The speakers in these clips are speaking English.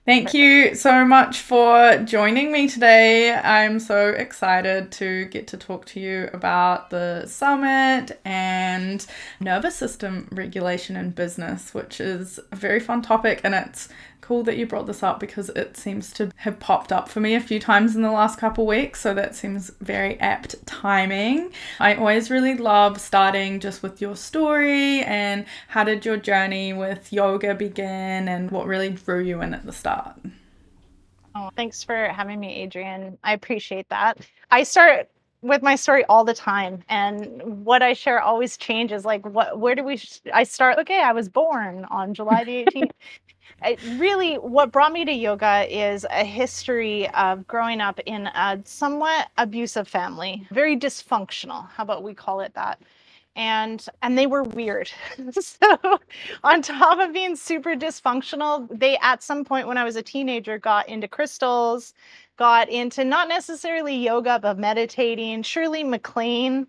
Thank you so much for joining me today. I'm so excited to get to talk to you about the summit and nervous system regulation in business, which is a very fun topic. And it's cool that you brought this up because it seems to have popped up for me a few times in the last couple of weeks. So that seems very apt timing. I always really love starting just with your story and how did your journey with yoga begin and what really drew you in at the start. Oh, thanks for having me, Adrian. I appreciate that. I start with my story all the time, and what I share always changes. Like, where do I start? Okay, I was born on July the 18th. What brought me to yoga is a history of growing up in a somewhat abusive family, very dysfunctional. How about we call it that? And they were weird. So on top of being super dysfunctional, they at some point when I was a teenager got into crystals, got into not necessarily yoga, but meditating. Shirley MacLaine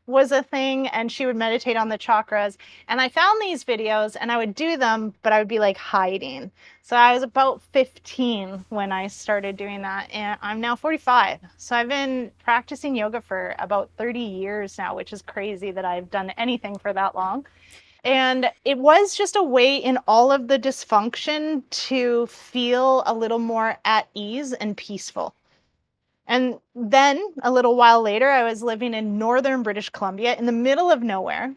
was a thing, and she would meditate on the chakras. And I found these videos and I would do them, but I would be like hiding. So I was about 15 when I started doing that, and I'm now 45. So I've been practicing yoga for about 30 years now, which is crazy that I've done anything for that long. And it was just a way in all of the dysfunction to feel a little more at ease and peaceful. And then a little while later, I was living in northern British Columbia in the middle of nowhere.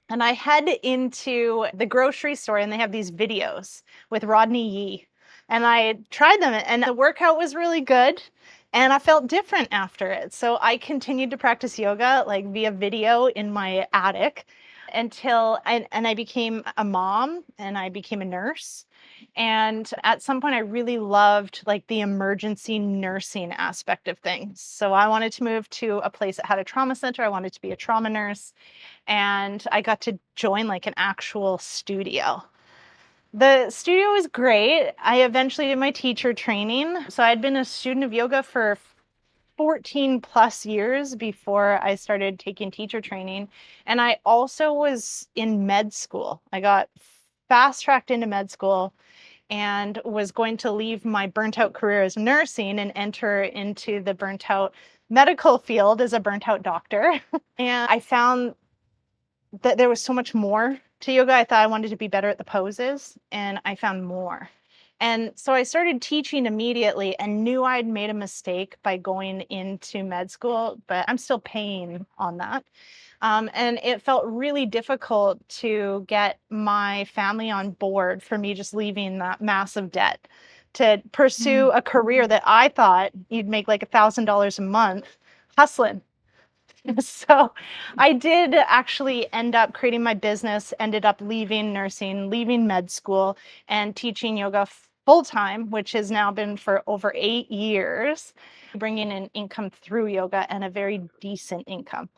And I head into the grocery store and they have these videos with Rodney Yee. And I tried them and the workout was really good. And I felt different after it. So I continued to practice yoga like via video in my attic and I became a mom and I became a nurse. And at some point I really loved like the emergency nursing aspect of things. So I wanted to move to a place that had a trauma center. I wanted to be a trauma nurse and I got to join like an actual studio. The studio was great. I eventually did my teacher training. So I'd been a student of yoga for 14 plus years before I started taking teacher training. And I also was in med school. I got fast tracked into med school and was going to leave my burnt out career as nursing and enter into the burnt out medical field as a burnt out doctor. And I found that there was so much more to yoga. I thought I wanted to be better at the poses, and I found more. And so I started teaching immediately and knew I'd made a mistake by going into med school, but I'm still paying on that. And it felt really difficult to get my family on board for me just leaving that massive debt to pursue a career that I thought you'd make like $1,000 a month hustling. So I did actually end up creating my business, ended up leaving nursing, leaving med school, and teaching yoga full time, which has now been for over 8 years, bringing in income through yoga and a very decent income.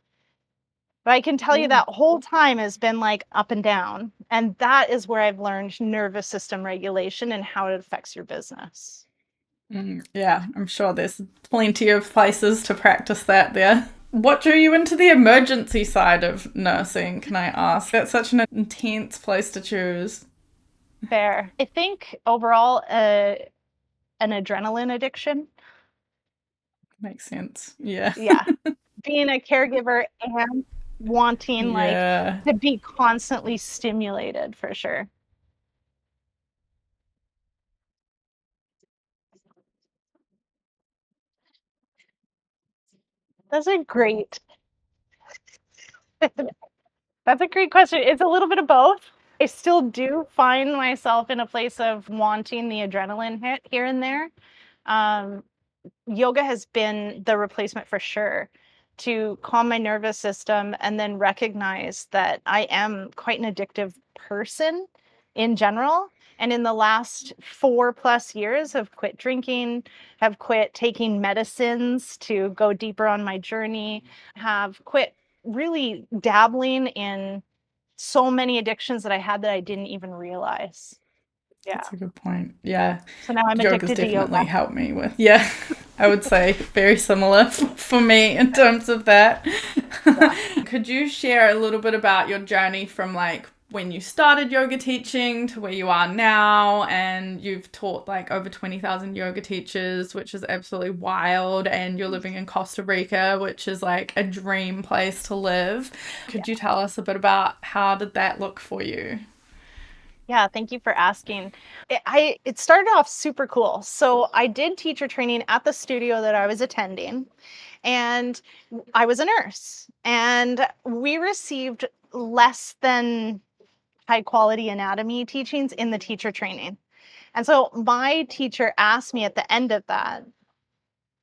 But I can tell you Cool. that whole time has been like up and down. And that is where I've learned nervous system regulation and how it affects your business. Yeah, I'm sure there's plenty of places to practice that there. What drew you into the emergency side of nursing, can I ask? That's such an intense place to choose. Fair. I think overall, an adrenaline addiction. Makes sense. Yeah. Yeah. Being a caregiver and wanting like Yeah. to be constantly stimulated for sure. That's a great that's a great question. It's a little bit of both. I still do find myself in a place of wanting the adrenaline hit here and there. Um, Yoga has been the replacement for sure to calm my nervous system and then recognize that I am quite an addictive person in general. And in the last 4 plus years, have quit drinking, have quit taking medicines to go deeper on my journey, have quit really dabbling in so many addictions that I had that I didn't even realize. Yeah. That's a good point. Yeah. So now I'm Yoga's addicted to definitely yoga. helped me with, yeah, I would say very similar for me in terms of that. Yeah. Could you share a little bit about your journey from like when you started yoga teaching to where you are now, and you've taught like over 20,000 yoga teachers, which is absolutely wild, and you're living in Costa Rica, which is like a dream place to live. Could you tell us a bit about how did that look for you? Yeah, thank you for asking. It started off super cool. So I did teacher training at the studio that I was attending, and I was a nurse, and we received less than high quality anatomy teachings in the teacher training. And so my teacher asked me at the end of that,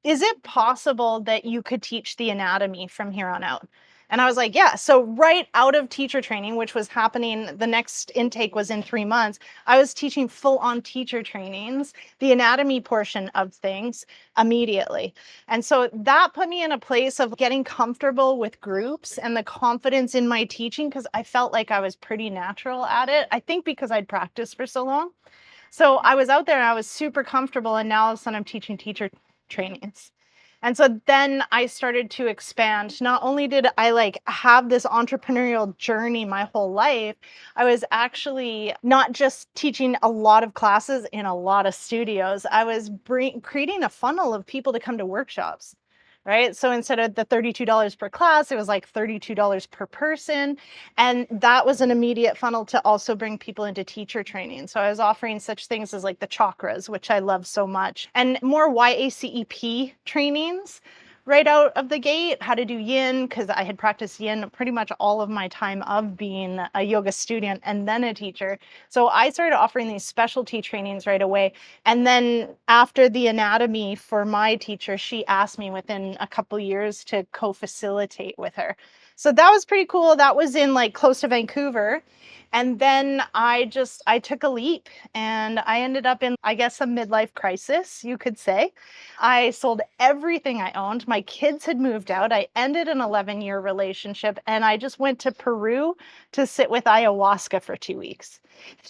is it possible that you could teach the anatomy from here on out? And I was like, yeah. So right out of teacher training, which was happening, the next intake was in 3 months. I was teaching full on teacher trainings, the anatomy portion of things immediately. And so that put me in a place of getting comfortable with groups and the confidence in my teaching, because I felt like I was pretty natural at it. I think because I'd practiced for so long. So I was out there and I was super comfortable, and now all of a sudden I'm teaching teacher trainings. And so then I started to expand. Not only did I like have this entrepreneurial journey my whole life, I was actually not just teaching a lot of classes in a lot of studios. I was creating a funnel of people to come to workshops. Right. So instead of the $32 per class, it was like $32 per person. And that was an immediate funnel to also bring people into teacher training. So I was offering such things as like the chakras, which I love so much, and more YACEP trainings right out of the gate, how to do yin, because I had practiced yin pretty much all of my time of being a yoga student and then a teacher. So I started offering these specialty trainings right away. And then after the anatomy for my teacher, she asked me within a couple years to co-facilitate with her. So that was pretty cool. That was in like close to Vancouver. And then I took a leap, and I ended up in, I guess, a midlife crisis, you could say. I sold everything I owned. My kids had moved out. I ended an 11-year relationship, and I just went to Peru to sit with ayahuasca for 2 weeks.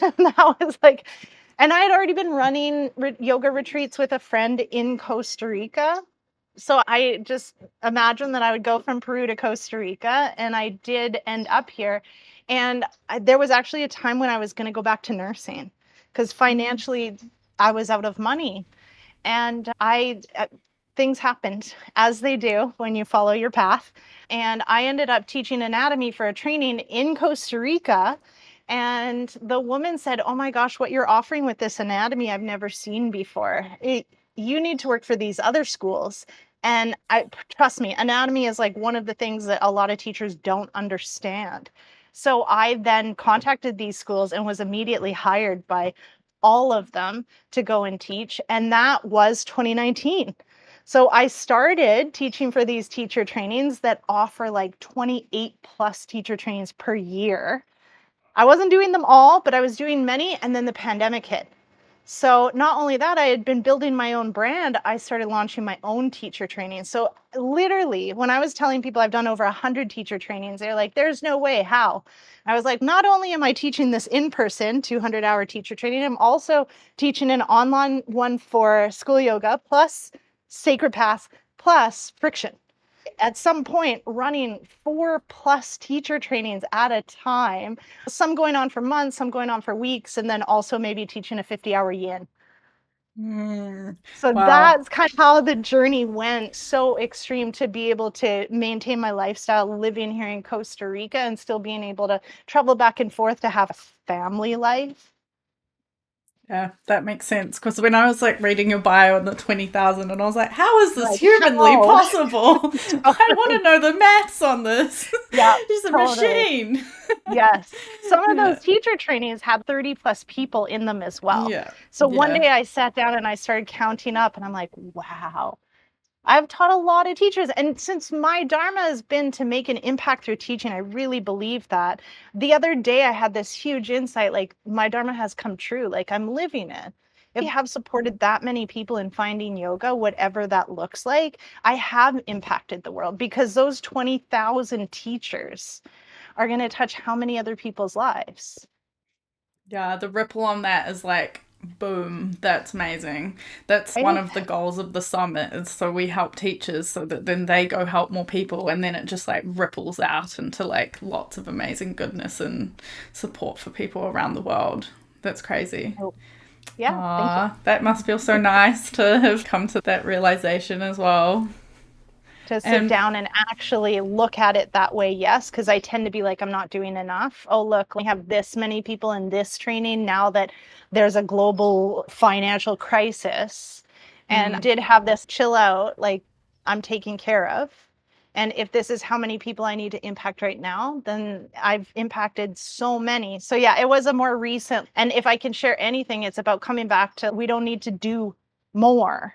And that was like, and I had already been running yoga retreats with a friend in Costa Rica. So I just imagined that I would go from Peru to Costa Rica, and I did end up here. And there was actually a time when I was going to go back to nursing because financially I was out of money. And things happened as they do when you follow your path. And I ended up teaching anatomy for a training in Costa Rica. And the woman said, "Oh my gosh, what you're offering with this anatomy, I've never seen before. You need to work for these other schools." And trust me, anatomy is like one of the things that a lot of teachers don't understand. So I then contacted these schools and was immediately hired by all of them to go and teach. And that was 2019. So I started teaching for these teacher trainings that offer like 28 plus teacher trainings per year. I wasn't doing them all, but I was doing many. And then the pandemic hit. So not only that, I had been building my own brand, I started launching my own teacher training. So literally, when I was telling people I've done over 100 teacher trainings, they're like, there's no way, how? I was like, not only am I teaching this in person 200-hour teacher training, I'm also teaching an online one for school yoga plus sacred path plus friction. At some point, running 4+ teacher trainings at a time, some going on for months, some going on for weeks, and then also maybe teaching a 50-hour yin. Mm, So wow. that's kind of how the journey went. So extreme to be able to maintain my lifestyle living here in Costa Rica and still being able to travel back and forth to have a family life. Yeah, that makes sense. Because when I was like reading your bio and the 20,000, and I was like, how is this Like, humanly how? possible? I want to know the maths on this. Yeah, She's a totally. machine. Yes. Some of Yeah. those teacher trainings had 30 plus people in them as well. Yeah. So one Yeah. day I sat down and I started counting up, and I'm like, wow, I've taught a lot of teachers. And since my dharma has been to make an impact through teaching, I really believe that. The other day I had this huge insight, like my dharma has come true, like I'm living it. If I have supported that many people in finding yoga, whatever that looks like, I have impacted the world, because those 20,000 teachers are going to touch how many other people's lives? Yeah. The ripple on that is like Boom. That's amazing. That's one Right? of the goals of the summit is so we help teachers so that then they go help more people and then it just like ripples out into like lots of amazing goodness and support for people around the world. That's crazy. Oh, yeah, thank you. Ah, that must feel so nice to have come to that realization as well. To sit And down and actually look at it that way, yes, because I tend to be like, I'm not doing enough. Oh, look, we have this many people in this training now that there's a global financial crisis. And I did have this chill out, like I'm taken care of. And if this is how many people I need to impact right now, then I've impacted so many. So, yeah, it was a more recent. And if I can share anything, it's about coming back to we don't need to do more.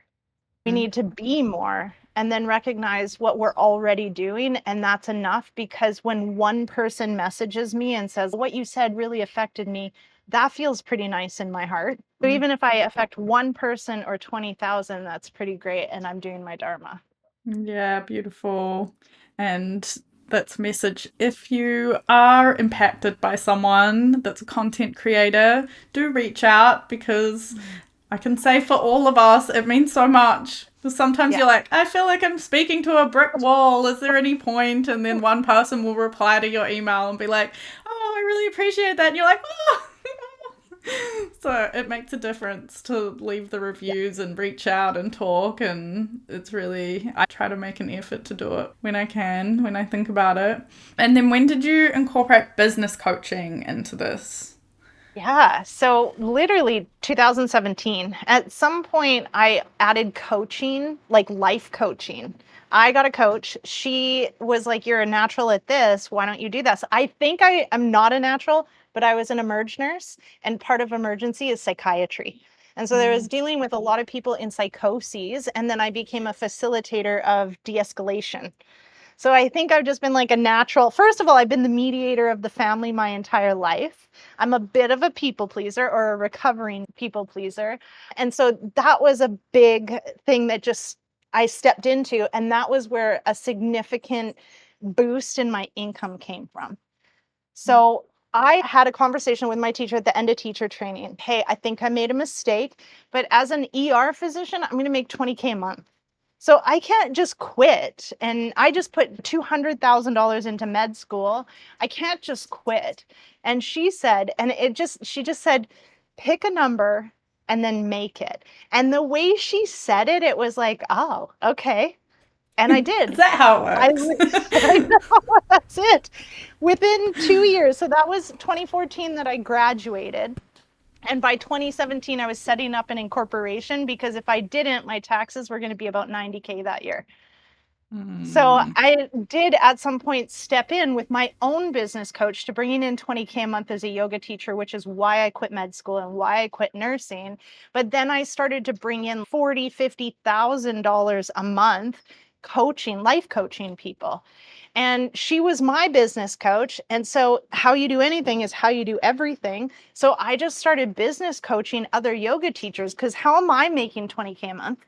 We need to be more and then recognize what we're already doing. And that's enough because when one person messages me and says, what you said really affected me, that feels pretty nice in my heart. So even if I affect one person or 20,000, that's pretty great. And I'm doing my Dharma. yeah, beautiful. And that's a message. If you are impacted by someone that's a content creator, do reach out because I can say for all of us, it means so much. Because sometimes Yeah. you're like, I feel like I'm speaking to a brick wall. Is there any point? And then one person will reply to your email and be like, oh, I really appreciate that. And you're like, oh. So it makes a difference to leave the reviews and reach out and talk. And it's really, I try to make an effort to do it when I can, when I think about it. And then when did you incorporate business coaching into this? Yeah. So literally 2017, at some point, I added coaching, like life coaching. I got a coach. She was like, you're a natural at this. Why don't you do this? I think I am not a natural, but I was an emerge nurse, and part of emergency is psychiatry. And so there was dealing with a lot of people in psychoses. And then I became a facilitator of de escalation. So I think I've just been like a natural. First of all, I've been the mediator of the family my entire life. I'm a bit of a people pleaser or a recovering people pleaser. And so that was a big thing that just I stepped into. And that was where a significant boost in my income came from. So I had a conversation with my teacher at the end of teacher training. Hey, I think I made a mistake, but as an ER physician, I'm going to make 20K a month. So I can't just quit. And I just put $200,000 into med school. I can't just quit. And she said, she just said, pick a number and then make it. And the way she said it, it was like, oh, okay. And I Is did. that how I, it I works? know that's it. Within 2 years. So that was 2014 that I graduated. And by 2017, I was setting up an incorporation because if I didn't, my taxes were going to be about 90K that year. So I did at some point step in with my own business coach to bringing in 20K a month as a yoga teacher, which is why I quit med school and why I quit nursing. But then I started to bring in $40,000, $50,000 a month coaching, life coaching people. And she was my business coach. And so how you do anything is how you do everything. So I just started business coaching other yoga teachers because how am I making 20K a month?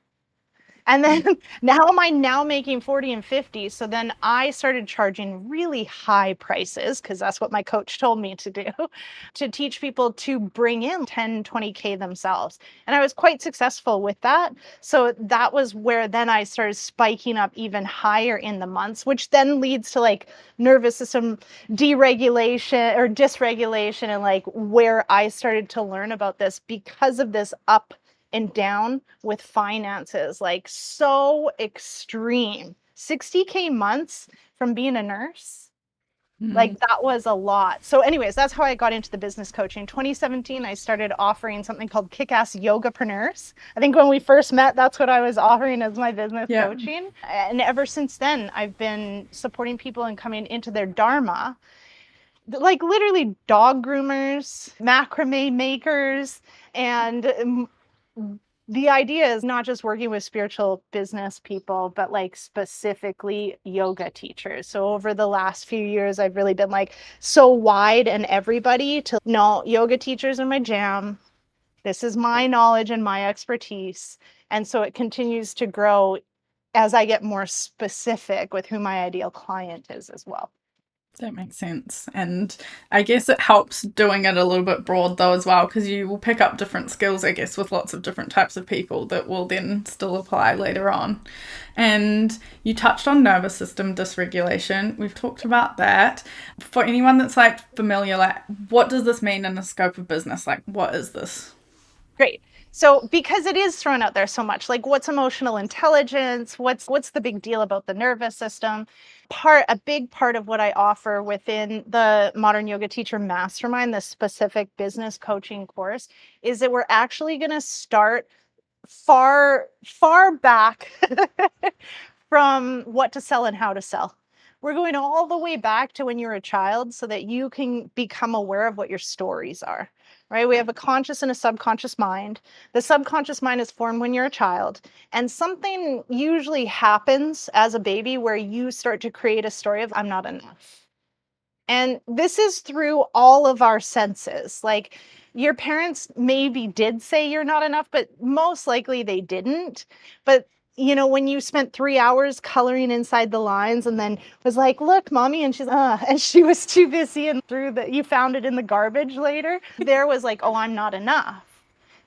And then now am I now making 40 and 50? So then I started charging really high prices because that's what my coach told me to do to teach people to bring in 10, 20K themselves. And I was quite successful with that. So that was where then I started spiking up even higher in the months, which then leads to like nervous system deregulation or dysregulation and like where I started to learn about this because of this up and down with finances, like so extreme. 60K months from being a nurse, like that was a lot. So, anyways, that's how I got into the business coaching. 2017, I started offering something called Kick-Ass Yogapreneurs. I think when we first met, that's what I was offering as my business Yeah. coaching. And ever since then, I've been supporting people and coming into their Dharma, like literally dog groomers, macrame makers, and the idea is not just working with spiritual business people, but like specifically yoga teachers. So over the last few years, I've really been like so wide and everybody to no, yoga teachers are my jam. This is my knowledge and my expertise. And so it continues to grow as I get more specific with who my ideal client is as well. That makes sense. And I guess it helps doing it a little bit broad though as well, because you will pick up different skills, I guess, with lots of different types of people that will then still apply later on. And you touched on nervous system dysregulation. We've talked about that. For anyone that's like familiar, like what does this mean in the scope of business? Like what is this? Great. So because it is thrown out there so much, like what's emotional intelligence? What's the big deal about the nervous system? A big part of what I offer within the Modern Yoga Teacher Mastermind, the specific business coaching course, is that we're actually going to start far back from what to sell and how to sell. We're going all the way back to when you're a child so that you can become aware of what your stories are, right? We have a conscious and a subconscious mind. The subconscious mind is formed when you're a child, and something usually happens as a baby where you start to create a story of, I'm not enough. And this is through all of our senses. Like your parents maybe did say you're not enough, but most likely they didn't. But when you spent 3 hours coloring inside the lines and then was like, look, mommy, and and she was too busy and you found it in the garbage later. There was like, oh, I'm not enough.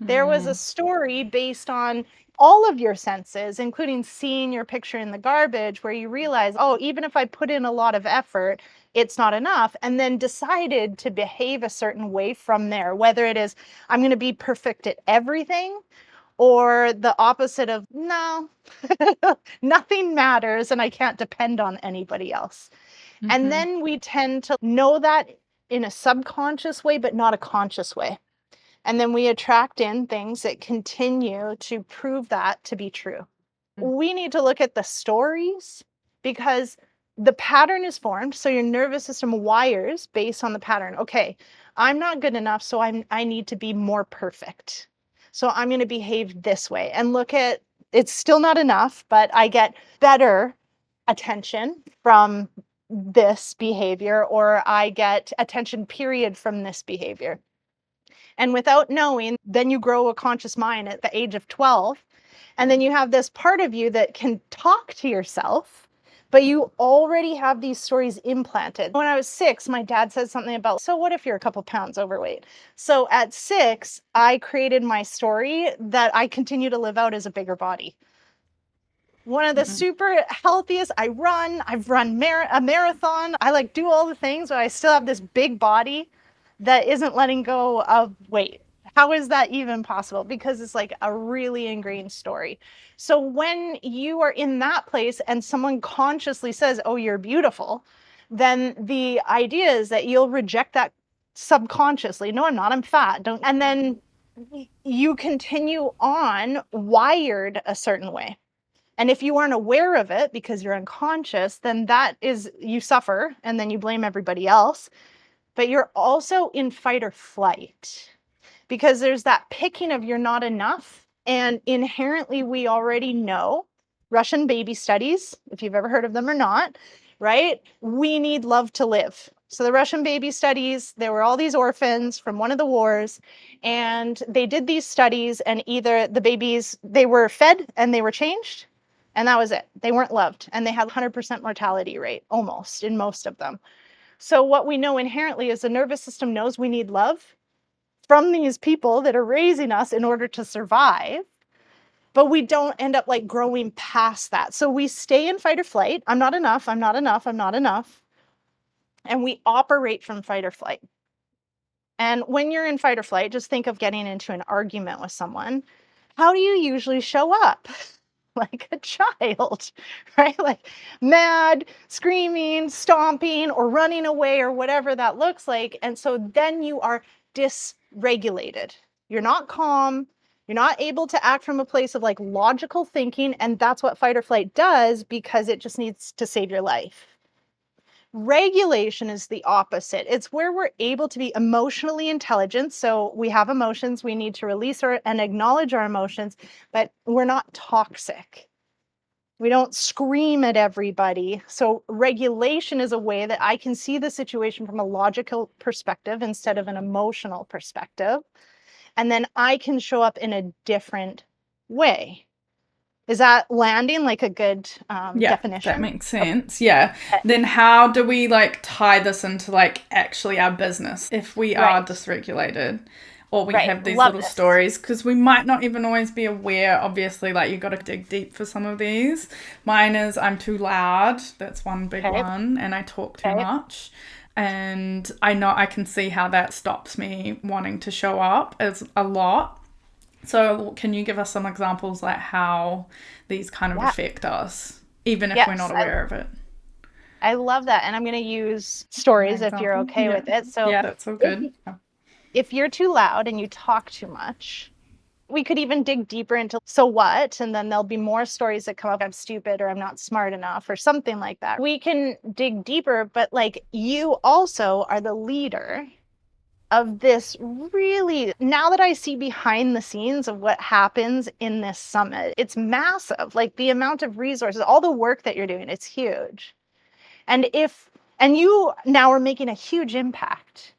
There was a Mm, story based on all of your senses, including seeing your picture in the garbage, where you realize, oh, even if I put in a lot of effort, it's not enough. And then decided to behave a certain way from there, whether it is, I'm going to be perfect at everything, or the opposite of, no, nothing matters and I can't depend on anybody else. And mm-hmm, then we tend to know that in a subconscious way, but not a conscious way. And then we attract in things that continue to prove that to be true. We need to look at the stories because the pattern is formed. So your nervous system wires based on the pattern. Okay, I'm not good enough, so I need to be more perfect. So I'm going to behave this way and look at it's still not enough, but I get better attention from this behavior, or I get attention period from this behavior. And without knowing, then you grow a conscious mind at the age of 12. And then you have this part of you that can talk to yourself, but you already have these stories implanted. When I was 6, my dad said something about, so what if you're a couple pounds overweight? So at 6, I created my story that I continue to live out as a bigger body. One of the mm-hmm. super healthiest, I've run a marathon. I like do all the things, but I still have this big body that isn't letting go of weight. How is that even possible? Because it's like a really ingrained story. So when you are in that place and someone consciously says, oh, you're beautiful, then the idea is that you'll reject that subconsciously. No, I'm not, I'm fat. Don't. And then you continue on wired a certain way. And if you aren't aware of it because you're unconscious, then that is, you suffer and then you blame everybody else. But you're also in fight or flight because there's that picking of you're not enough. And inherently, we already know Russian baby studies, if you've ever heard of them or not, right? We need love to live. So the Russian baby studies, there were all these orphans from one of the wars, and they did these studies, and either the babies, they were fed and they were changed, and that was it. They weren't loved, and they had 100% mortality rate, almost, in most of them. So what we know inherently is the nervous system knows we need love from these people that are raising us in order to survive, but we don't end up like growing past that. So we stay in fight or flight. I'm not enough, I'm not enough, I'm not enough. And we operate from fight or flight. And when you're in fight or flight, just think of getting into an argument with someone. How do you usually show up? Like a child, right? Like mad, screaming, stomping, or running away, or whatever that looks like. And so then you are dysregulated. You're not calm. You're not able to act from a place of like logical thinking. And that's what fight or flight does because it just needs to save your life. Regulation is the opposite. It's where we're able to be emotionally intelligent. So we have emotions, we need to release and acknowledge our emotions, but we're not toxic. We don't scream at everybody. So regulation is a way that I can see the situation from a logical perspective instead of an emotional perspective. And then I can show up in a different way. Is that landing like a good Yeah, that definition? makes Okay. sense. Yeah. Then how do we like tie this into like actually our business if we are Right. dysregulated or we Right. have these Love little this. stories? Because we might not even always be aware. Obviously, like you got to dig deep for some of these. Mine is I'm too loud. That's one big Okay. one. And I talk too Okay. much. And I know I can see how that stops me wanting to show up as a lot. So, can you give us some examples like how these kind of Yeah. affect us, even if we're not Yes. aware of it? I love that. And I'm going to use My stories if you're example. okay Yeah. with it. So Yeah, that's all if good. if you're too loud and you talk too much, we could even dig deeper into so what, and then there'll be more stories that come up. I'm stupid or I'm not smart enough or something like that. We can dig deeper, but like you also are the leader of this really, now that I see behind the scenes of what happens in this summit, it's massive. Like the amount of resources, all the work that you're doing, it's huge. And if, and you now are making a huge impact.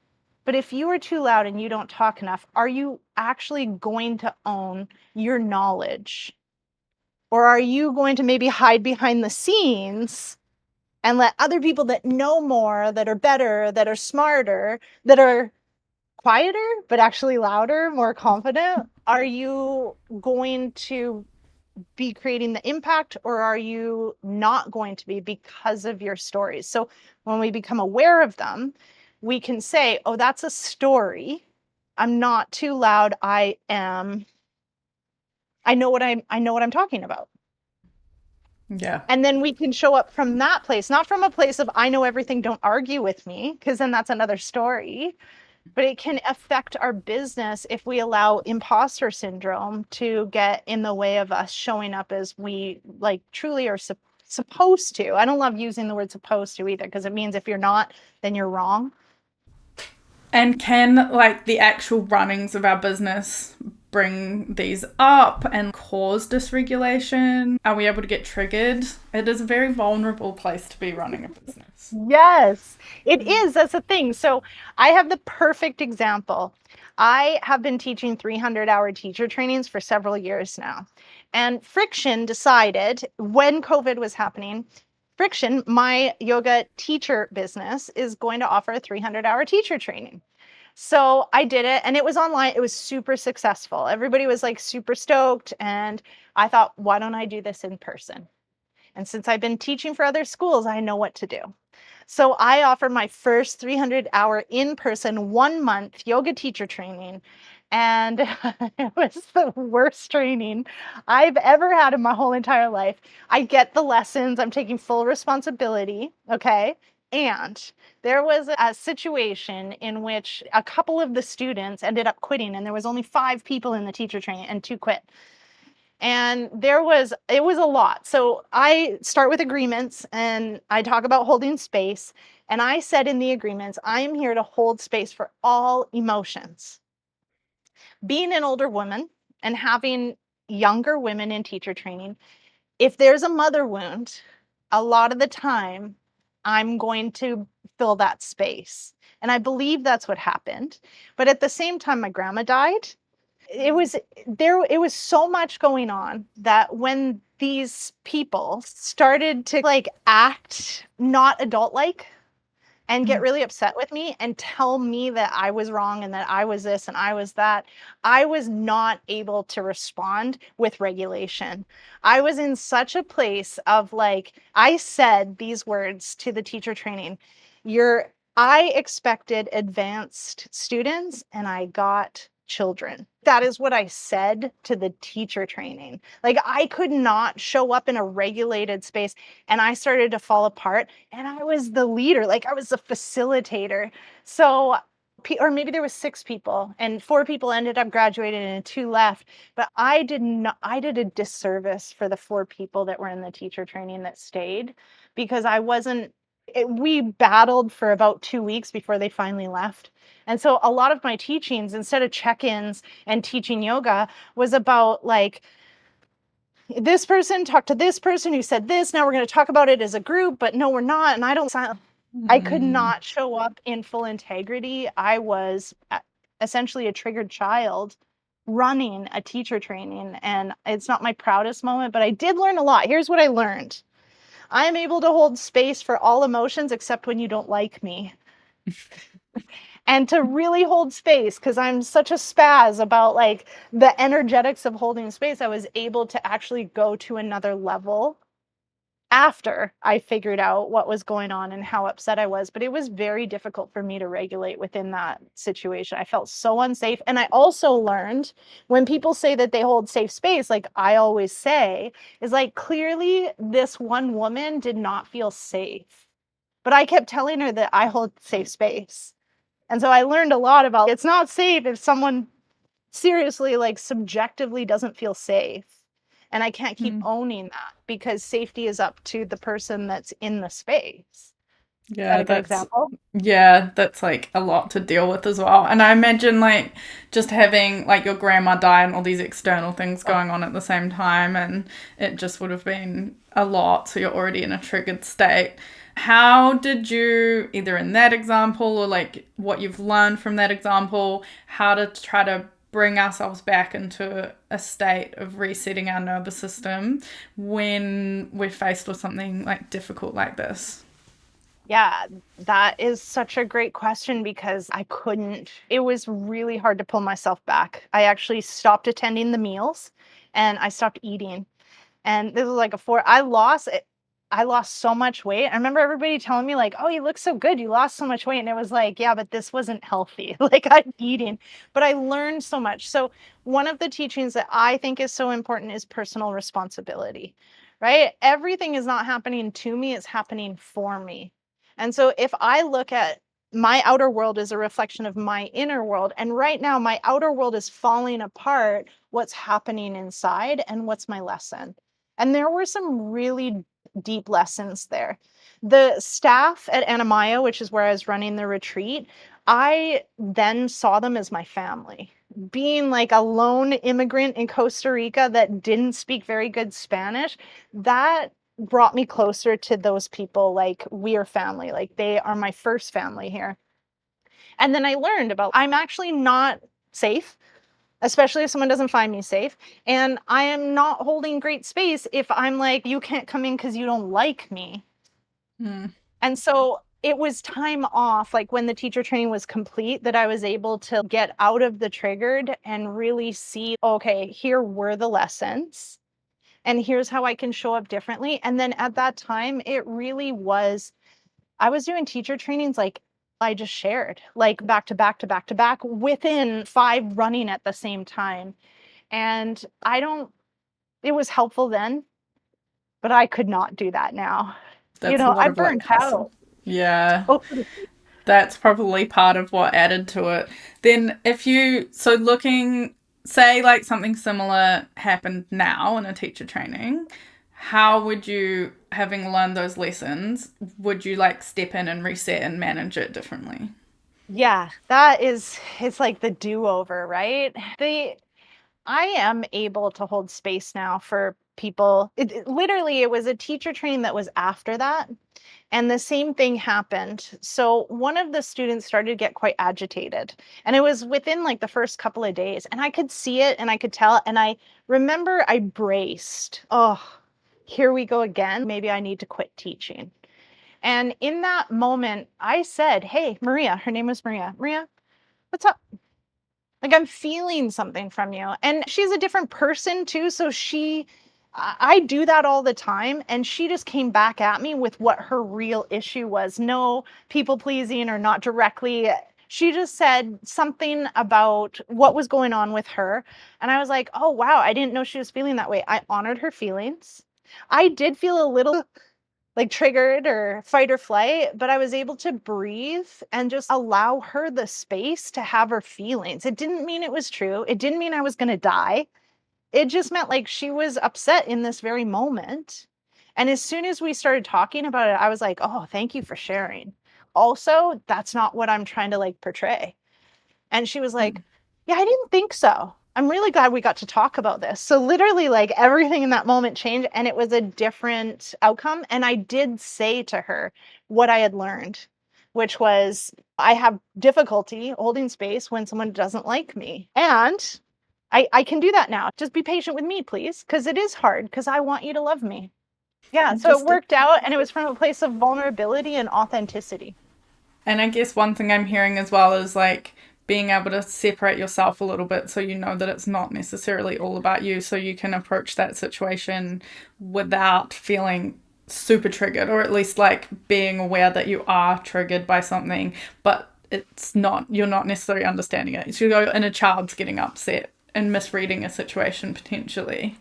But if you are too loud and you don't talk enough, are you actually going to own your knowledge? Or are you going to maybe hide behind the scenes and let other people that know more, that are better, that are smarter, that are quieter, but actually louder, more confident? Are you going to be creating the impact, or are you not going to be because of your stories? So when we become aware of them, we can say, oh, that's a story. I'm not too loud. I know what I'm talking about. Yeah. And then we can show up from that place, not from a place of I know everything, don't argue with me, because then that's another story. But it can affect our business if we allow imposter syndrome to get in the way of us showing up as we like truly are supposed to. I don't love using the word supposed to either, because it means if you're not, then you're wrong. And can like the actual runnings of our business bring these up and cause dysregulation? Are we able to get triggered? It is a very vulnerable place to be running a business. Yes, it is. That's the thing. So I have the perfect example. I have been teaching 300-hour teacher trainings for several years now. And Friction decided when COVID was happening, Friction, my yoga teacher business, is going to offer a 300-hour teacher training. So I did it and it was online. It was super successful. Everybody was like super stoked. And I thought, why don't I do this in person? And since I've been teaching for other schools, I know what to do. So I offered my first 300-hour in-person 1-month yoga teacher training. And it was the worst training I've ever had in my whole entire life. I get the lessons, I'm taking full responsibility. Okay. And there was a situation in which a couple of the students ended up quitting, and there was only 5 people in the teacher training, and 2 quit. And it was a lot. So I start with agreements and I talk about holding space. And I said in the agreements, I am here to hold space for all emotions. Being an older woman and having younger women in teacher training, if there's a mother wound, a lot of the time I'm going to fill that space. And I believe that's what happened. But at the same time, my grandma died. It was so much going on that when these people started to like act not adult like and get really upset with me and tell me that I was wrong and that I was this and I was that, I was not able to respond with regulation. I was in such a place of like, I said these words to the teacher training. I expected advanced students and I got children. That is what I said to the teacher training. Like I could not show up in a regulated space, and I started to fall apart, and I was the leader, like I was the facilitator. So or maybe there was 6 people and 4 people ended up graduating and 2 left, but I did a disservice for the 4 people that were in the teacher training that stayed, because I wasn't we battled for about 2 weeks before they finally left. And so a lot of my teachings, instead of check-ins and teaching yoga, was about like, this person talked to this person who said this. Now we're going to talk about it as a group, but no, we're not. And I could Mm. not show up in full integrity. I was essentially a triggered child running a teacher training, and it's not my proudest moment, but I did learn a lot. Here's what I learned. I am able to hold space for all emotions except when you don't like me. And to really hold space, because I'm such a spaz about like the energetics of holding space, I was able to actually go to another level after I figured out what was going on and how upset I was. But it was very difficult for me to regulate within that situation. I felt so unsafe. And I also learned when people say that they hold safe space, like I always say, is like clearly this one woman did not feel safe. But I kept telling her that I hold safe space. And so I learned a lot about it's not safe if someone seriously, like subjectively doesn't feel safe. And I can't keep owning that because safety is up to the person that's in the space. Is that Yeah, a good that's example? yeah, that's like a lot to deal with as well. And I imagine like just having like your grandma die and all these external things Oh, going on at the same time, and it just would have been a lot. So you're already in a triggered state. How did you, either in that example or like what you've learned from that example, how to try to bring ourselves back into a state of resetting our nervous system when we're faced with something like difficult like this? yeah, that is such a great question because I couldn't, it was really hard to pull myself back. I actually stopped attending the meals and I stopped eating. And this was like I lost so much weight. I remember everybody telling me like, "Oh, you look so good. You lost so much weight." And it was like, "Yeah, but this wasn't healthy." Like I'm eating, but I learned so much. So one of the teachings that I think is so important is personal responsibility. Right? Everything is not happening to me, it's happening for me. And so if I look at my outer world is a reflection of my inner world. And right now, my outer world is falling apart. What's happening inside and what's my lesson? And there were some really deep lessons there. The staff at Anamaya, which is where I was running the retreat, I then saw them as my family. Being like a lone immigrant in Costa Rica that didn't speak very good Spanish, that brought me closer to those people. Like, we are family, like, they are my first family here. And then I learned about I'm actually not safe, especially if someone doesn't find me safe. And I am not holding great space if I'm like, you can't come in because you don't like me. Mm. And so it was time off, like when the teacher training was complete, that I was able to get out of the triggered and really see, okay, here were the lessons and here's how I can show up differently. And then at that time, it really was, I was doing teacher trainings like I just shared, like back to back to back to back within 5 running at the same time. And I don't, it was helpful then, but I could not do that now. That's a lot I of like burned hustle. out. Yeah, Oh, that's probably part of what added to it. Then, if you, so looking, say like something similar happened now in a teacher training, how would you, having learned those lessons, would you like step in and reset and manage it differently? yeah, that is, it's like the do-over, right? I am able to hold space now for people. Literally, it was a teacher training that was after that. And the same thing happened. So one of the students started to get quite agitated. And it was within like the first couple of days. And I could see it and I could tell. And I remember I braced. Oh, here we go again. Maybe I need to quit teaching. And in that moment, I said, "Hey, Maria," her name was Maria. "Maria, what's up? Like, I'm feeling something from you." And she's a different person too. So I do that all the time. And she just came back at me with what her real issue was. No people pleasing or not directly. She just said something about what was going on with her. And I was like, oh, wow, I didn't know she was feeling that way. I honored her feelings. I did feel a little like triggered or fight or flight, but I was able to breathe and just allow her the space to have her feelings. It didn't mean it was true. It didn't mean I was going to die. It just meant like she was upset in this very moment. And as soon as we started talking about it, I was like, "Oh, thank you for sharing. Also, that's not what I'm trying to like portray." And she was like, "Yeah, I didn't think so. I'm really glad we got to talk about this." So literally like everything in that moment changed and it was a different outcome. And I did say to her what I had learned, which was I have difficulty holding space when someone doesn't like me. And I can do that now. Just be patient with me, please, because it is hard, because I want you to love me. Yeah, so it Just worked out, and it was from a place of vulnerability and authenticity. And I guess one thing I'm hearing as well is like being able to separate yourself a little bit so you know that it's not necessarily all about you, so you can approach that situation without feeling super triggered, or at least like being aware that you are triggered by something, but it's not, you're not necessarily understanding it. So you go, and a child's getting upset and misreading a situation potentially.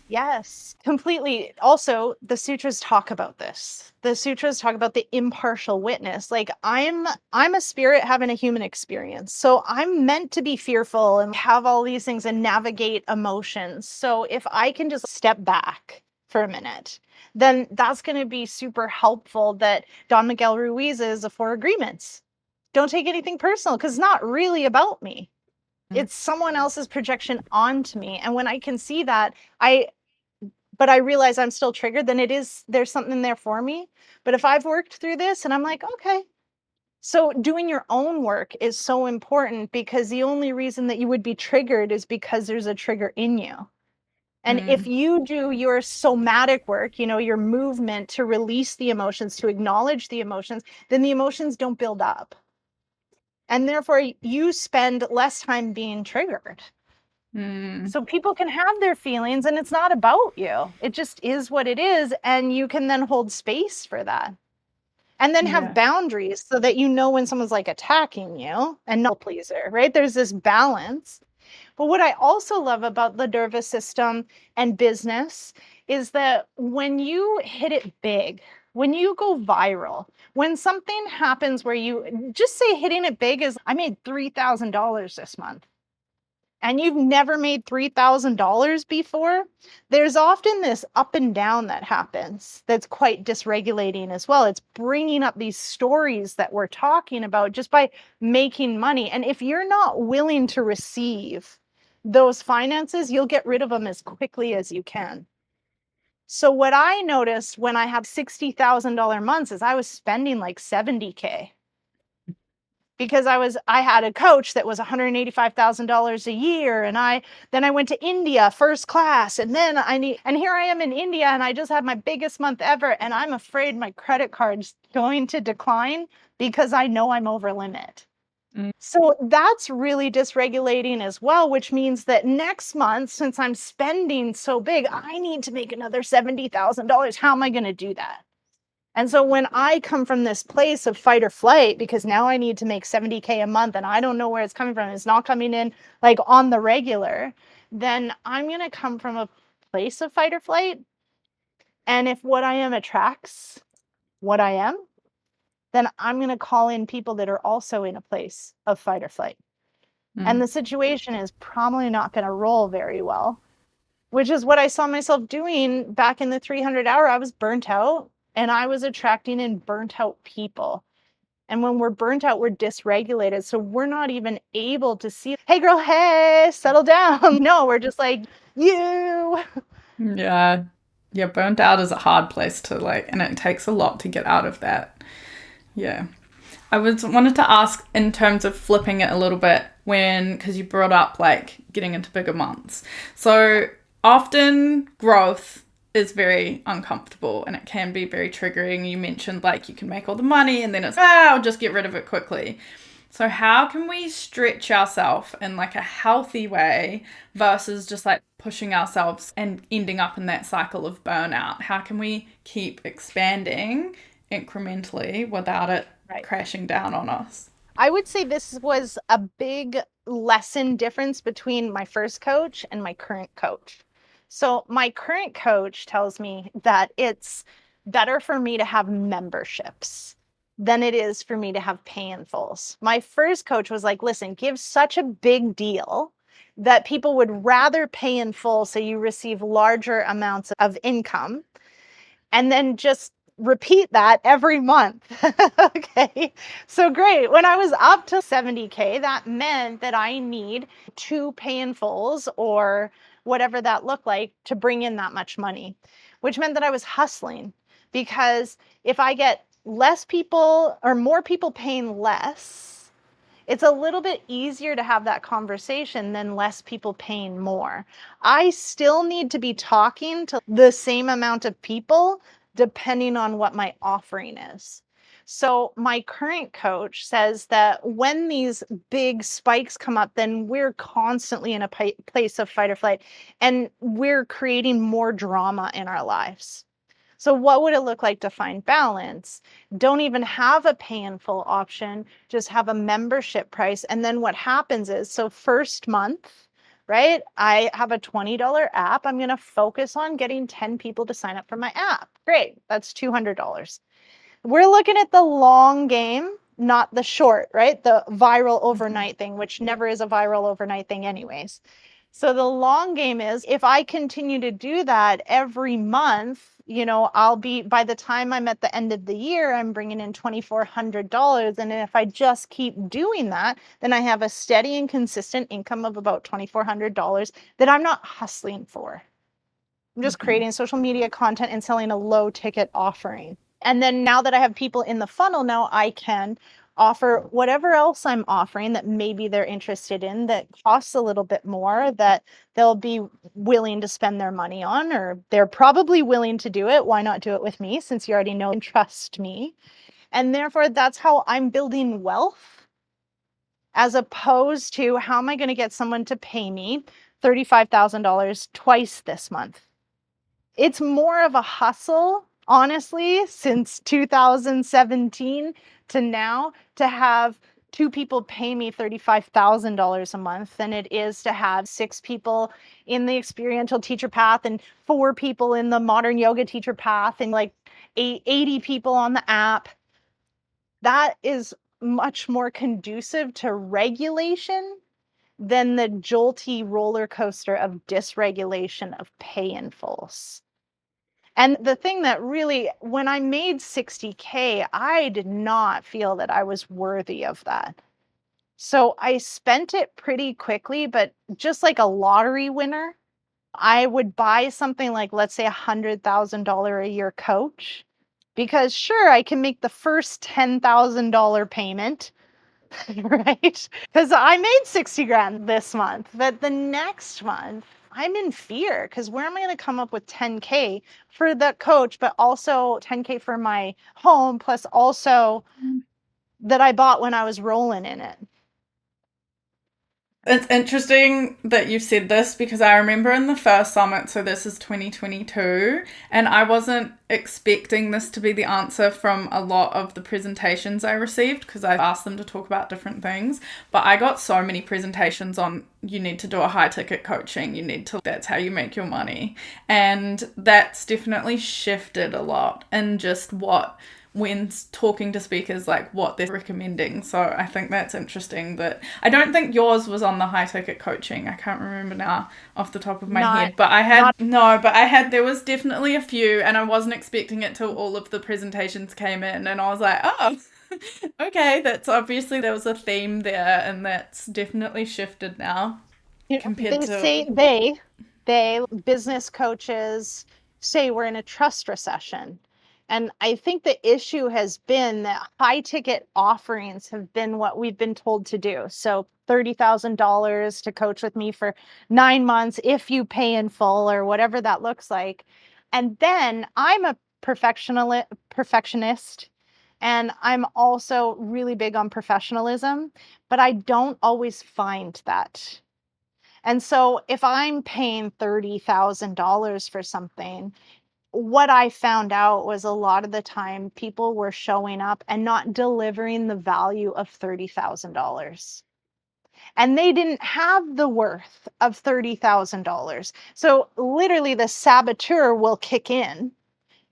Yes, completely. Also, the sutras talk about this. The sutras talk about the impartial witness. Like I'm a spirit having a human experience. So I'm meant to be fearful and have all these things and navigate emotions. So if I can just step back for a minute, then that's going to be super helpful. That Don Miguel Ruiz is the Four Agreements. Don't take anything personal, because it's not really about me. It's someone else's projection onto me. And when I can see that, I realize I'm still triggered, then there's something there for me. But if I've worked through this and I'm like, okay. So doing your own work is so important, because the only reason that you would be triggered is because there's a trigger in you. And if Mm, you do your somatic work, your movement to release the emotions, to acknowledge the emotions, then the emotions don't build up. And therefore you spend less time being triggered. mm, So people can have their feelings, and it's not about you. It just is what it is. And you can then hold space for that. And then have yeah. boundaries, so that when someone's like attacking you, and not pleaser, right? There's this balance. But what I also love about the nervous system and business is that when you hit it big, when you go viral, when something happens where you just say hitting it big is, I made $3,000 this month, and you've never made $3,000 before, there's often this up and down that happens that's quite dysregulating as well. It's bringing up these stories that we're talking about just by making money. And if you're not willing to receive those finances, you'll get rid of them as quickly as you can. So what I noticed when I had $60,000 months is I was spending like 70K, because I had a coach that was $185,000 a year, and I went to India first class, and then and here I am in India, and I just had my biggest month ever, and I'm afraid my credit card's going to decline because I know I'm over limit. Mm, So that's really dysregulating as well, which means that next month, since I'm spending so big, I need to make another $70,000. How am I going to do that? And so when I come from this place of fight or flight, because now I need to make 70K a month and I don't know where it's coming from, it's not coming in like on the regular, then I'm going to come from a place of fight or flight. And if what I am attracts what I am, then I'm going to call in people that are also in a place of fight or flight. And mm. the situation is probably not going to roll very well, which is what I saw myself doing back in the 300 hour. I was burnt out, and I was attracting in burnt out people. And when we're burnt out, we're dysregulated. So we're not even able to see, hey, girl, hey, settle down. No, we're just like, you. Yeah. Yeah, burnt out is a hard place to like, and it takes a lot to get out of that. Yeah. I was wanted to ask in terms of flipping it a little bit when, because you brought up like getting into bigger months. So often growth is very uncomfortable and it can be very triggering. You mentioned like you can make all the money and then it's, I'll just get rid of it quickly. So how can we stretch ourselves in like a healthy way versus just like pushing ourselves and ending up in that cycle of burnout? How can we keep expanding incrementally without it Right. crashing down on us? I would say this was a big lesson difference between my first coach and my current coach. So, my current coach tells me that it's better for me to have memberships than it is for me to have pay in fulls. My first coach was like, listen, give such a big deal that people would rather pay in full so you receive larger amounts of income, and then just repeat that every month. Okay. So great. When I was up to 70K, that meant that I need 2 pay-in-fulls or whatever that looked like to bring in that much money, which meant that I was hustling, because if I get less people or more people paying less, It's a little bit easier to have that conversation than less people paying more. I still need to be talking to the same amount of people depending on what my offering is. So my current coach says that when these big spikes come up, then we're constantly in a place of fight or flight, and we're creating more drama in our lives. So what would it look like to find balance? Don't even have a pay in full option, just have a membership price. And then what happens is, so first month, right? I have a $20 app. I'm going to focus on getting 10 people to sign up for my app. Great. That's $200. We're looking at the long game, not the short, right? The viral overnight thing, which never is a viral overnight thing anyways. So the long game is, if I continue to do that every month, I'll be, by the time I'm at the end of the year, I'm bringing in $2,400. And if I just keep doing that, then I have a steady and consistent income of about $2,400 that I'm not hustling for. I'm just creating social media content and selling a low ticket offering. And then now that I have people in the funnel, now I can offer whatever else I'm offering that maybe they're interested in, that costs a little bit more, that they'll be willing to spend their money on, or they're probably willing to do it. Why not do it with me, since you already know and trust me? And therefore, that's how I'm building wealth, as opposed to, how am I going to get someone to pay me $35,000 twice this month? It's more of a hustle, honestly, since 2017 to now, to have 2 people pay me $35,000 a month than it is to have 6 people in the experiential teacher path and 4 people in the modern yoga teacher path and like 80 people on the app. That is much more conducive to regulation than the jolty roller coaster of dysregulation of pay in fulls. And the thing that really, when I made 60K, I did not feel that I was worthy of that. So I spent it pretty quickly, but just like a lottery winner, I would buy something like, let's say, $100,000 a year coach, because sure, I can make the first $10,000 payment, right? Because I made 60 grand this month, but the next month I'm in fear, because where am I going to come up with 10K for the coach, but also 10K for my home, plus also that I bought when I was rolling in it. It's interesting that you said this, because I remember in the first summit, so this is 2022, and I wasn't expecting this to be the answer from a lot of the presentations I received, because I asked them to talk about different things, but I got so many presentations on, you need to do a high ticket coaching, that's how you make your money. And that's definitely shifted a lot in just when talking to speakers, like what they're recommending. So I think that's interesting. That I don't think yours was on the high ticket coaching. I can't remember now off the top of my head, but there was definitely a few, and I wasn't expecting it till all of the presentations came in, and I was like, oh, okay, that's obviously there was a theme there, and that's definitely shifted now compared They to. say they business coaches say we're in a trust recession. And I think the issue has been that high ticket offerings have been what we've been told to do. So $30,000 to coach with me for 9 months if you pay in full, or whatever that looks like. And then I'm a perfectionist, and I'm also really big on professionalism, but I don't always find that. And so if I'm paying $30,000 for something, what I found out was, a lot of the time people were showing up and not delivering the value of $30,000. And they didn't have the worth of $30,000. So literally the saboteur will kick in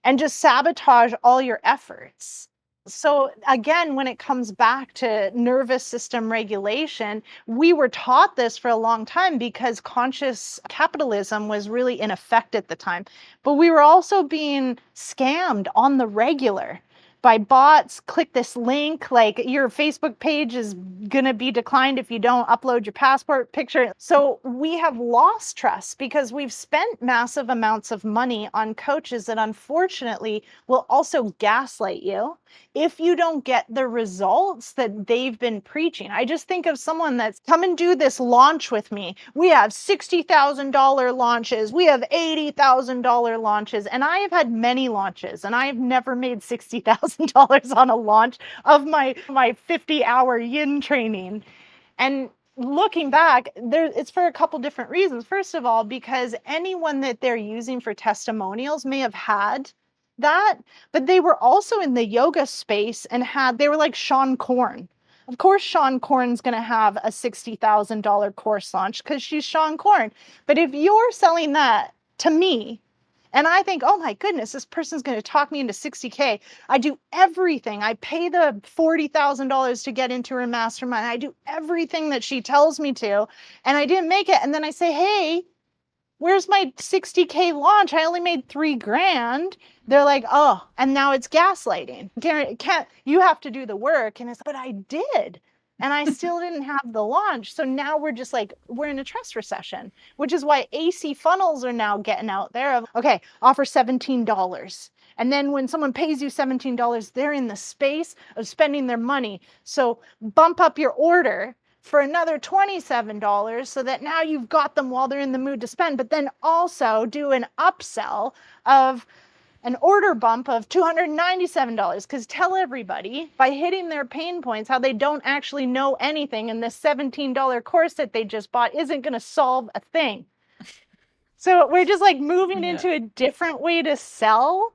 and just sabotage all your efforts. So again, when it comes back to nervous system regulation, we were taught this for a long time because conscious capitalism was really in effect at the time. But we were also being scammed on the regular by bots, click this link, like your Facebook page is going to be declined if you don't upload your passport picture. So we have lost trust because we've spent massive amounts of money on coaches that unfortunately will also gaslight you if you don't get the results that they've been preaching. I just think of someone that's come and do this launch with me. We have $60,000 launches. We have $80,000 launches. And I have had many launches and I have never made $60,000 on a launch of my 50-hour yin training. And looking back, it's for a couple different reasons. First of all, because anyone that they're using for testimonials may have had that, but they were also in the yoga space and they were like Sean Corn. Of course, Sean Corn's going to have a $60,000 course launch because she's Sean Corn. But if you're selling that to me, and I think, oh my goodness, this person's going to talk me into 60K. I do everything. I pay the $40,000 to get into her mastermind. I do everything that she tells me to, and I didn't make it. And then I say, hey, where's my 60K launch? I only made $3,000. They're like, oh, and now it's gaslighting. You have to do the work. And it's, but I did. And I still didn't have the launch. So now we're just like, we're in a trust recession, which is why AC funnels are now getting out there of, okay, offer $17. And then when someone pays you $17, they're in the space of spending their money. So bump up your order for another $27 so that now you've got them while they're in the mood to spend, but then also do an upsell of an order bump of $297, because tell everybody by hitting their pain points how they don't actually know anything and this $17 course that they just bought isn't going to solve a thing. So we're just like moving into a different way to sell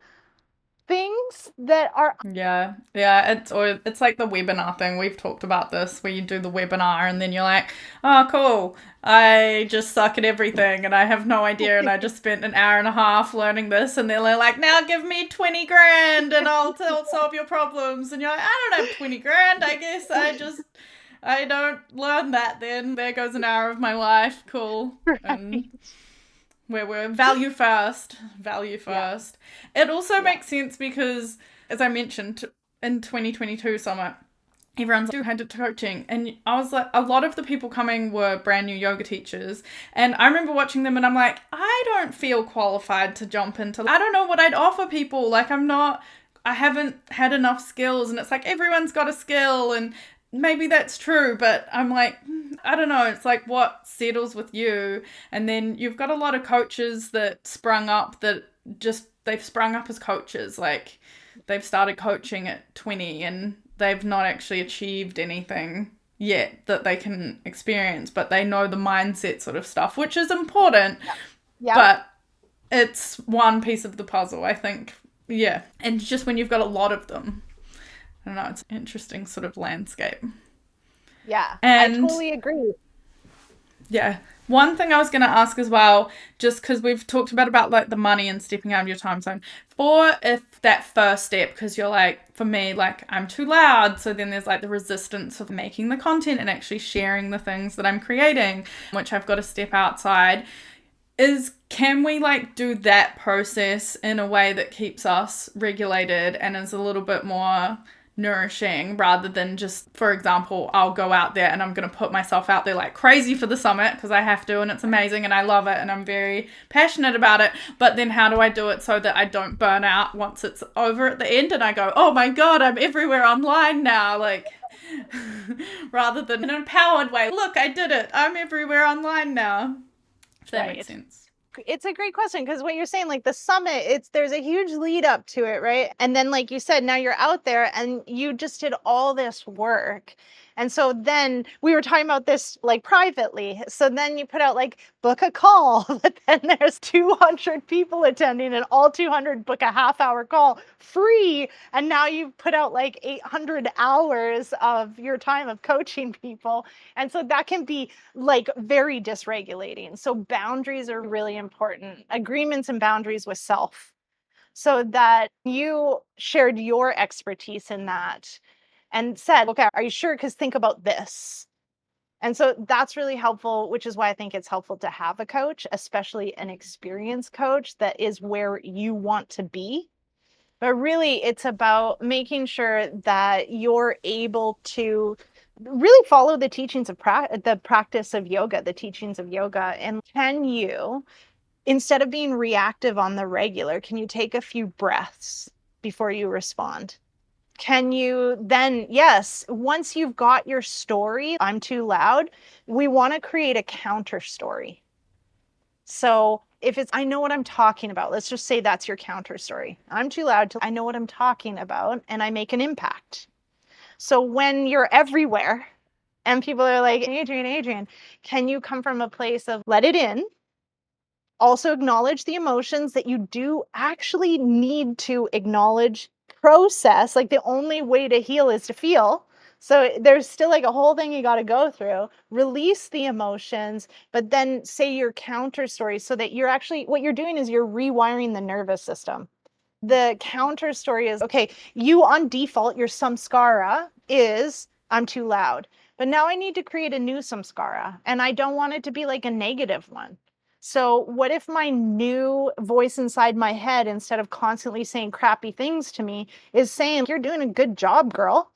things that are it's like the webinar thing. We've talked about this where you do the webinar and then you're like, oh cool, I just suck at everything and I have no idea and I just spent an hour and a half learning this, and they're like, now give me 20 grand and I'll solve your problems, and you're like, I don't have 20 grand, I guess I don't learn that, then there goes an hour of my life. Cool. right. And where we're value first. Yeah. It also makes sense because, as I mentioned, in 2022 Summit, everyone's two-handed coaching. And I was like, a lot of the people coming were brand new yoga teachers. And I remember watching them and I'm like, I don't feel qualified to jump into, I don't know what I'd offer people. Like I haven't had enough skills. And it's like, everyone's got a skill and maybe that's true, but I'm like, I don't know. It's like what settles with you. And then you've got a lot of coaches that sprung up that they've sprung up as coaches. Like they've started coaching at 20 and they've not actually achieved anything yet that they can experience, but they know the mindset sort of stuff, which is important. Yeah. But it's one piece of the puzzle, I think. Yeah. And just when you've got a lot of them, I don't know, it's an interesting sort of landscape. Yeah, and I totally agree. Yeah. One thing I was going to ask as well, just because we've talked about like the money and stepping out of your time zone, for if that first step, because you're like, for me, like I'm too loud. So then there's like the resistance of making the content and actually sharing the things that I'm creating, which I've got to step outside. Can we like do that process in a way that keeps us regulated and is a little bit more nourishing, rather than just, for example, I'll go out there and I'm going to put myself out there like crazy for the summit because I have to and it's amazing and I love it and I'm very passionate about it, but then how do I do it so that I don't burn out once it's over at the end and I go, oh my god, I'm everywhere online now, like rather than in an empowered way, look, I did it, I'm everywhere online now, if that makes sense. It's a great question, because what you're saying, like the summit, there's a huge lead up to it, right? And then like you said, now you're out there and you just did all this work. And so then we were talking about this like privately. So then you put out like book a call, but then there's 200 people attending and all 200 book a half-hour call free. And now you've put out like 800 hours of your time of coaching people. And so that can be like very dysregulating. So boundaries are really important. Agreements and boundaries with self. So that you shared your expertise in that and said, okay, are you sure? Because think about this. And so that's really helpful, which is why I think it's helpful to have a coach, especially an experienced coach that is where you want to be. But really, it's about making sure that you're able to really follow the teachings of the practice of yoga, the teachings of yoga. And can you, instead of being reactive on the regular, can you take a few breaths before you respond? Can you then, yes, once you've got your story, I'm too loud, we want to create a counter story. So if it's, I know what I'm talking about, let's just say that's your counter story. I'm too loud to, I know what I'm talking about, and I make an impact. So when you're everywhere and people are like, Adrian, can you come from a place of let it in? Also acknowledge the emotions that you do actually need to acknowledge, process. Like the only way to heal is to feel. So there's still like a whole thing you got to go through. Release the emotions, but then say your counter story so that you're actually, what you're doing is you're rewiring the nervous system. The counter story is, okay, you on default, your samskara is, I'm too loud. But now I need to create a new samskara, and I don't want it to be like a negative one. So what if my new voice inside my head, instead of constantly saying crappy things to me, is saying, you're doing a good job, girl.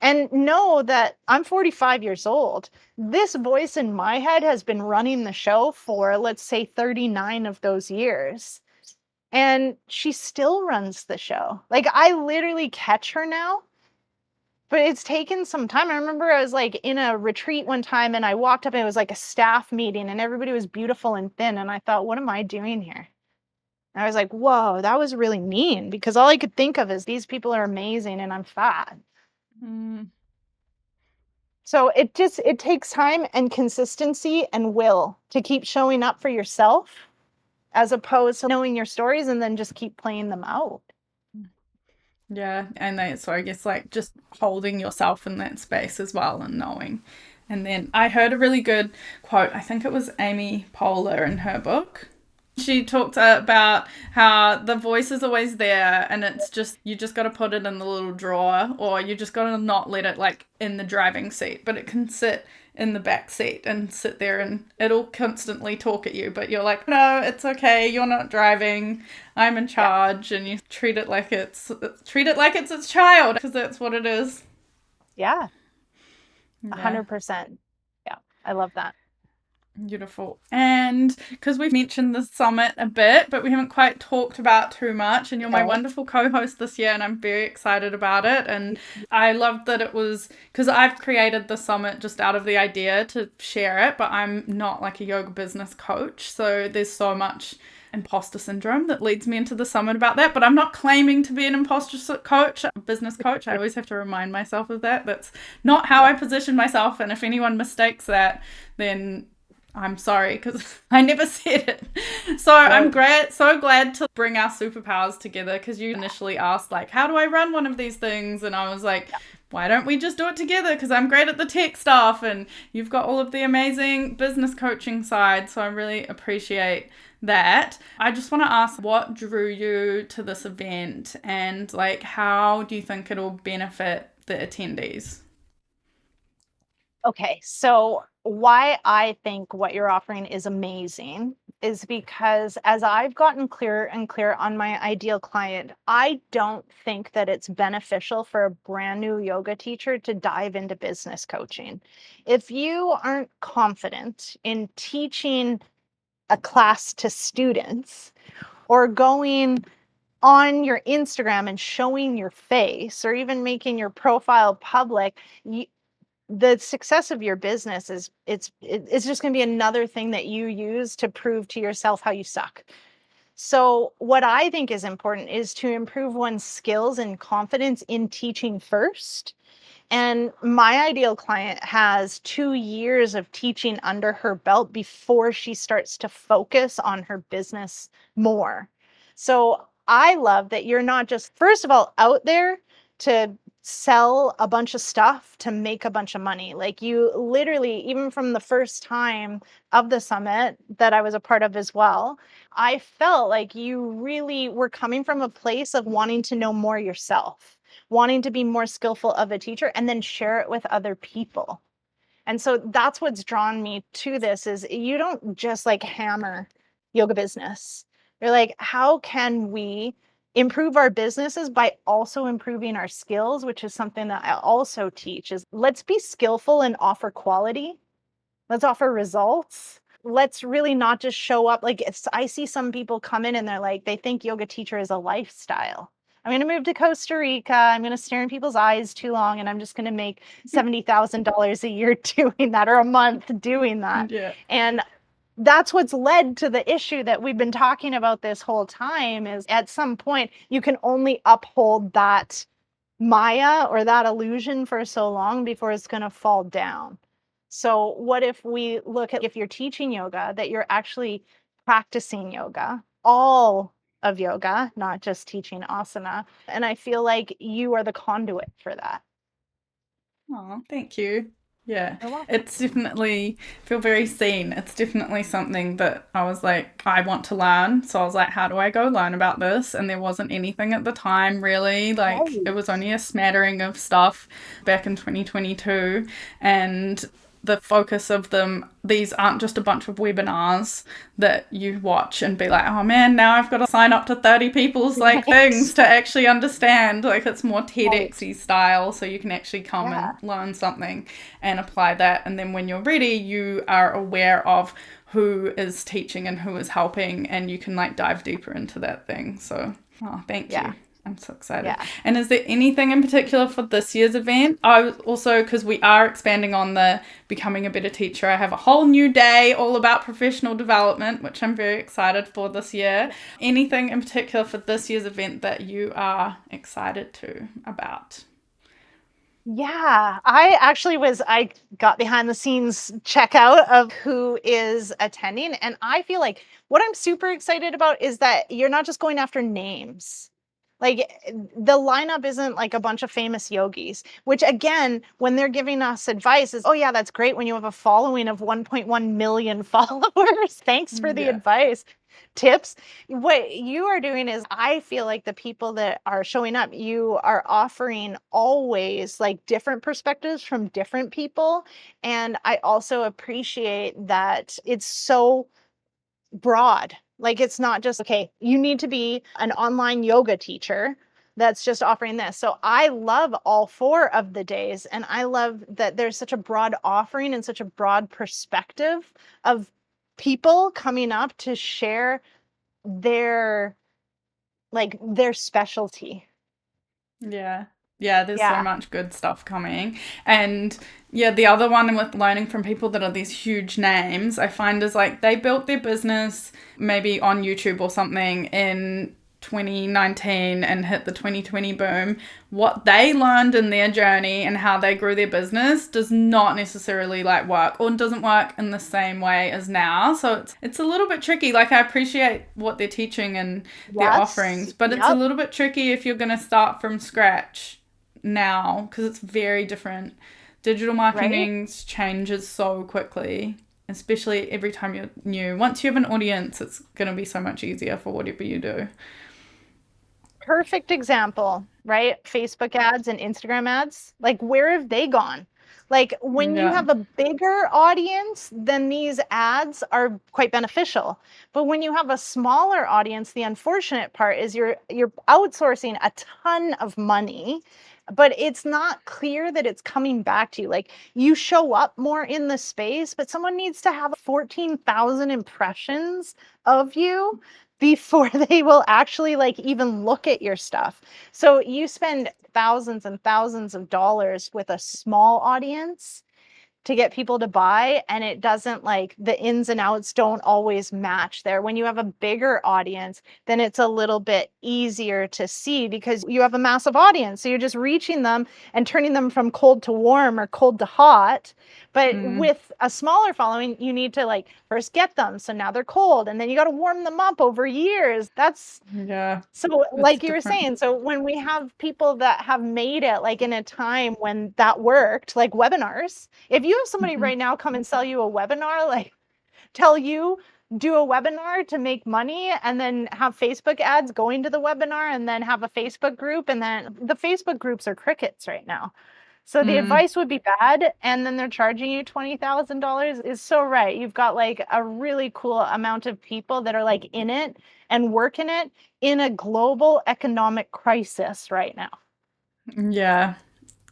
And know that I'm 45 years old. This voice in my head has been running the show for, let's say, 39 of those years. And she still runs the show. Like I literally catch her now, but it's taken some time. I remember I was like in a retreat one time and I walked up and it was like a staff meeting and everybody was beautiful and thin. And I thought, what am I doing here? And I was like, whoa, that was really mean, because all I could think of is these people are amazing and I'm fat. Mm. So it takes time and consistency and will to keep showing up for yourself, as opposed to knowing your stories and then just keep playing them out. Yeah, and then so I guess like just holding yourself in that space as well and knowing. And then I heard a really good quote. I think it was Amy Poehler in her book. She talked about how the voice is always there and it's just, you just got to put it in the little drawer, or you just got to not let it like in the driving seat, but it can sit in the back seat and sit there and it'll constantly talk at you. But you're like, no, it's okay. You're not driving. I'm in charge. Yeah. And you treat it like it's its child, because that's what it is. Yeah. Yeah. 100%. Yeah. I love that. Beautiful. And because we've mentioned the summit a bit, but we haven't quite talked about too much, and you're my wonderful co-host this year, and I'm very excited about it. And I loved that it was, because I've created the summit just out of the idea to share it, but I'm not like a yoga business coach. So there's so much imposter syndrome that leads me into the summit about that, but I'm not claiming to be an imposter coach, a business coach. I always have to remind myself of that. That's not how I position myself. And if anyone mistakes that, then I'm sorry, because I never said it. So I'm so glad to bring our superpowers together, because you initially asked, like, how do I run one of these things? And I was like, why don't we just do it together? Because I'm great at the tech stuff and you've got all of the amazing business coaching side. So I really appreciate that. I just want to ask, what drew you to this event, and like, how do you think it'll benefit the attendees? Okay, so why I think what you're offering is amazing is because as I've gotten clearer and clearer on my ideal client, I don't think that it's beneficial for a brand new yoga teacher to dive into business coaching. If you aren't confident in teaching a class to students, or going on your Instagram and showing your face, or even making your profile public, the success of your business is it's just going to be another thing that you use to prove to yourself how you suck. So what I think is important is to improve one's skills and confidence in teaching first. And my ideal client has 2 years of teaching under her belt before she starts to focus on her business more. So I love that you're not just, first of all, out there to sell a bunch of stuff to make a bunch of money. Like you literally, even from the first time of the summit that I was a part of as well, I felt like you really were coming from a place of wanting to know more yourself, wanting to be more skillful of a teacher, and then share it with other people. And so that's what's drawn me to this, is you don't just like hammer yoga business. You're like, how can we improve our businesses by also improving our skills, which is something that I also teach, is let's be skillful and offer quality. Let's offer results. Let's really not just show up. Like I see some people come in and they're like, they think yoga teacher is a lifestyle. I'm going to move to Costa Rica. I'm going to stare in people's eyes too long, and I'm just going to make $70,000 a year doing that, or a month doing that. Yeah. And that's what's led to the issue that we've been talking about this whole time, is at some point you can only uphold that Maya or that illusion for so long before it's going to fall down. So what if we look at, if you're teaching yoga, that you're actually practicing yoga, all of yoga, not just teaching asana. And I feel like you are the conduit for that. Oh, thank you. Yeah, You're welcome. it's definitely feel very seen. It's definitely something that I was like, I want to learn. So I was like, how do I go learn about this? And there wasn't anything at the time really. Like Right. it was only a smattering of stuff back in 2022. And the focus of them, these aren't just a bunch of webinars that you watch and be like, oh man, now I've got to sign up to 30 people's like things Right. to actually understand. Like it's more Right. TEDxy style, so you can actually come and Yeah. learn something and apply that. And then when you're ready, you are aware of who is teaching and who is helping, and you can like dive deeper into that thing. So, oh, thank Yeah. you. I'm so excited. Yeah. And is there anything in particular for this year's event? I was also, because we are expanding on the becoming a better teacher, I have a whole new day all about professional development, which I'm very excited for this year. Anything in particular for this year's event that you are excited to about? Yeah, I got behind the scenes checkout of who is attending. And I feel like what I'm super excited about is that you're not just going after names. Like the lineup isn't like a bunch of famous yogis, which again, when they're giving us advice is, oh yeah, that's great when you have a following of 1.1 million followers. Thanks for the Yeah. advice. Tips. What you are doing is, I feel like the people that are showing up, you are offering always like different perspectives from different people. And I also appreciate that it's so broad. Like it's not just, okay, you need to be an online yoga teacher that's just offering this. So I love all four of the days. And I love that there's such a broad offering and such a broad perspective of people coming up to share their their specialty. Yeah. Yeah, there's so Yeah. much good stuff coming. And yeah, the other one with learning from people that are these huge names, I find is like they built their business maybe on YouTube or something in 2019 and hit the 2020 boom. What they learned in their journey and how they grew their business does not necessarily like work, or doesn't work in the same way as now. So it's a little bit tricky. Like I appreciate what they're teaching and their Yes. offerings, but it's a Yep. little bit tricky if you're going to start from scratch now because it's very different. Digital Right. marketing changes so quickly, especially every time you're new. Once you have an audience, it's going to be so much easier for whatever you do. Perfect example, right? Facebook ads and Instagram ads. Like, where have they gone? Like, when you Yeah. have a bigger audience, then these ads are quite beneficial. But when you have a smaller audience, the unfortunate part is you're outsourcing a ton of money, but it's not clear that it's coming back to you. Like, you show up more in the space, but someone needs to have 14,000 impressions of you before they will actually like even look at your stuff. So you spend thousands and thousands of dollars with a small audience to get people to buy, and it doesn't, like, the ins and outs don't always match there. When you have a bigger audience, then it's a little bit easier to see because you have a massive audience, so you're just reaching them and turning them from cold to warm or cold to hot. But Mm, with a smaller following, you need to like first get them, so now they're cold, and then you got to warm them up over years. That's yeah, so, it's like you were different. saying, so when we have people that have made it like in a time when that worked, like webinars, if you have somebody Hmm. right now come and sell you a webinar, like tell you do a webinar to make money and then have Facebook ads going to the webinar and then have a Facebook group, and then the Facebook groups are crickets right now. So the Mm, advice would be bad, and then they're charging you $20,000 is so right. You've got like a really cool amount of people that are like in it and working it in a global economic crisis right now. yeah.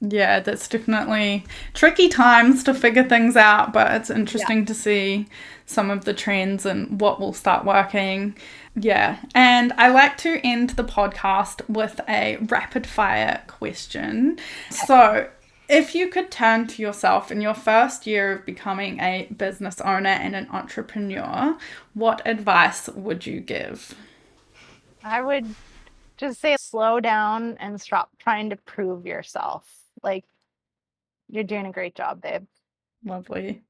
Yeah, that's definitely tricky times to figure things out, but it's Yeah. interesting to see some of the trends and what will start working. Yeah, and I like to end the podcast with a rapid fire question. So, if you could turn to yourself in your first year of becoming a business owner and an entrepreneur, what advice would you give? I would just say slow down and stop trying to prove yourself. Like you're doing a great job, babe. Lovely.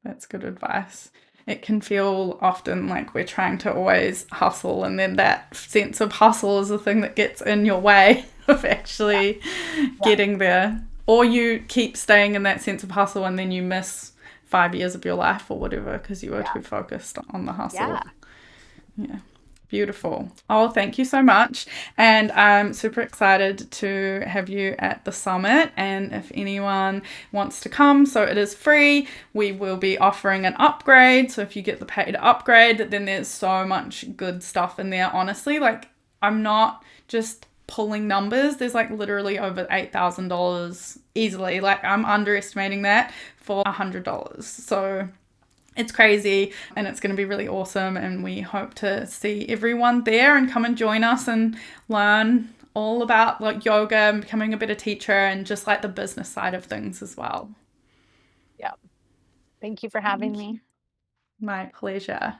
That's good advice. It can feel often like we're trying to always hustle, and then that sense of hustle is the thing that gets in your way of Yeah. actually Yeah. getting there. Or you keep staying in that sense of hustle and then you miss 5 years of your life or whatever because you were Yeah. too focused on the hustle. Yeah. Yeah. Beautiful. Oh, thank you so much. And I'm super excited to have you at the summit. And if anyone wants to come, so it is free, we will be offering an upgrade. So if you get the paid upgrade, then there's so much good stuff in there. Honestly, like I'm not just pulling numbers. There's like literally over $8,000 easily. Like I'm underestimating that for $100. So it's crazy and it's going to be really awesome, and we hope to see everyone there and come and join us and learn all about like yoga and becoming a better teacher and just like the business side of things as well. Yeah. Thank you for having Thank you. me. My pleasure.